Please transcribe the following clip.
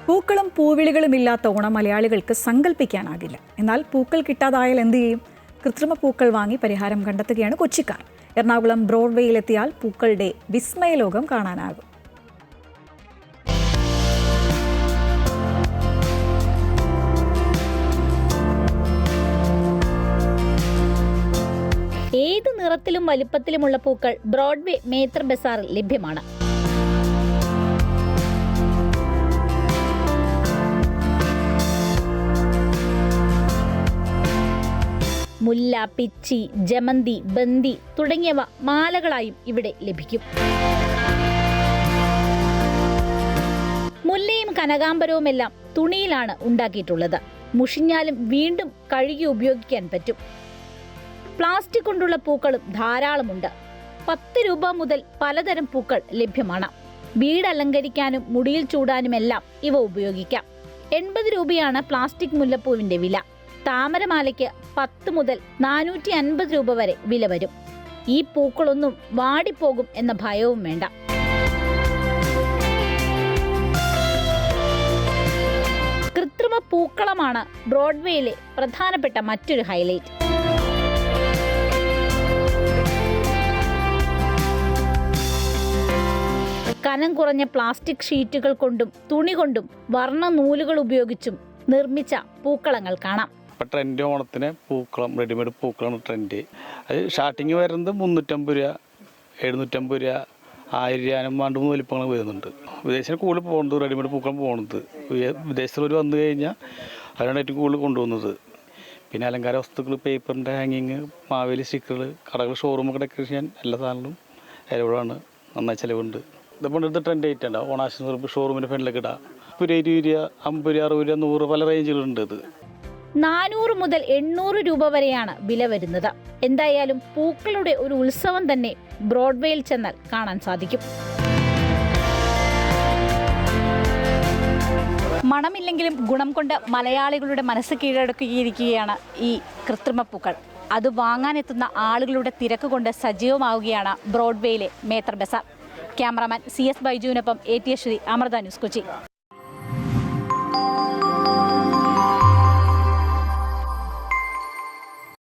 പൂക്കളും പൂവിളികളും ഇല്ലാത്ത ഓണം മലയാളികൾക്ക് സങ്കല്പിക്കാനാകില്ല. എന്നാൽ പൂക്കൾ കിട്ടാതായാൽ എന്ത് ചെയ്യും? കൃത്രിമ പൂക്കൾ വാങ്ങി പരിഹാരം കണ്ടെത്തുകയാണ് കൊച്ചിക്കാർ. എറണാകുളം ബ്രോഡ്വേയിലെത്തിയാൽ പൂക്കളുടെ വിസ്മയലോകം കാണാനാകും. ഏത് നിറത്തിലും വലിപ്പത്തിലുമുള്ള പൂക്കൾ ബ്രോഡ്വേ മേത്തർ ബസാറിൽ ലഭ്യമാണ്. മുല്ല, പിച്ചി, ജമന്തി, ബന്ദി തുടങ്ങിയവ മാലകളായും ഇവിടെ ലഭിക്കും. മുല്ലയും കനകാംബരവുമെല്ലാം തുണിയിലാണ് ഉണ്ടാക്കിയിട്ടുള്ളത്. മുഷിഞ്ഞാലും വീണ്ടും കഴുകി ഉപയോഗിക്കാൻ പറ്റും. പ്ലാസ്റ്റിക് കൊണ്ടുള്ള പൂക്കളും ധാരാളമുണ്ട്. 10 രൂപ മുതൽ പലതരം പൂക്കൾ ലഭ്യമാണ്. വീട് അലങ്കരിക്കാനും മുടിയിൽ ചൂടാനുമെല്ലാം ഇവ ഉപയോഗിക്കാം. 80 രൂപയാണ് പ്ലാസ്റ്റിക് മുല്ലപ്പൂവിന്റെ വില. താമരമാലയ്ക്ക് 10 മുതൽ 450 രൂപ വരെ വില വരും. ഈ പൂക്കളൊന്നും വാടിപ്പോകും എന്ന ഭയവും വേണ്ട. കൃത്രിമ പൂക്കളമാണ് ബ്രോഡ്വേയിലെ പ്രധാനപ്പെട്ട മറ്റൊരു ഹൈലൈറ്റ്. കനം കുറഞ്ഞ പ്ലാസ്റ്റിക് ഷീറ്റുകൾ കൊണ്ടും തുണി കൊണ്ടും വർണ്ണ നൂലുകൾ ഉപയോഗിച്ചും നിർമ്മിച്ച പൂക്കളങ്ങൾ കാണാം. ഇപ്പോൾ ട്രെൻഡ് ഓണത്തിന് പൂക്കളം, റെഡിമെയ്ഡ് പൂക്കളാണ് ട്രെൻഡ്. അത് സ്റ്റാർട്ടിങ് വരുന്നത് 350 രൂപ, 750 രൂപ, 1000 രൂപ, 2-3 വലിപ്പങ്ങൾ വരുന്നുണ്ട്. വിദേശത്തിന് കൂടുതൽ പോകുന്നത് റെഡിമെയ്ഡ് പൂക്കളം പോകുന്നത്. വിദേശത്തുള്ളവർ വന്നു കഴിഞ്ഞാൽ അവരാണ് ഏറ്റവും കൂടുതൽ കൊണ്ടുപോകുന്നത്. പിന്നെ അലങ്കാര വസ്തുക്കൾ, പേപ്പറിൻ്റെ ഹാങ്ങിങ്, മാവേലി സ്റ്റിക്കറുകൾ, കടകൾ, ഷോറൂമൊക്കെ ഡെക്കറേറ്റ് ചെയ്യാൻ എല്ലാ സാധനങ്ങളും ഇലവിടാണ്. നന്നായി ചിലവുണ്ട്. ഇതിപ്പോൾ ഇത് ട്രെൻഡ് ആയിട്ടുണ്ട്. ഓണാശം ഷോറൂമിൻ്റെ ഫ്രണ്ടിലേക്ക് ഇടാം. 20 രൂപ, 50 രൂപ, 60 രൂപ, 100 പല റേഞ്ചുകളുണ്ട്. ഇത് 400 മുതൽ 800 രൂപ വരെയാണ് വില വരുന്നത്. എന്തായാലും പൂക്കളുടെ ഒരു ഉത്സവം തന്നെ ബ്രോഡ്വേയിൽ ചെന്നാൽ കാണാൻ സാധിക്കും. മണമില്ലെങ്കിലും ഗുണം കൊണ്ട് മലയാളികളുടെ മനസ്സ് കീഴടക്കിയിരിക്കുകയാണ് ഈ കൃത്രിമ പൂക്കൾ. അത് വാങ്ങാനെത്തുന്ന ആളുകളുടെ തിരക്ക് കൊണ്ട് സജീവമാവുകയാണ് ബ്രോഡ്വേയിലെ മേത്തർ ബസാർ. ക്യാമറാമാൻ CS ബൈജുവിനൊപ്പം AT അശ്വതി, അമൃത ന്യൂസ്, കൊച്ചി.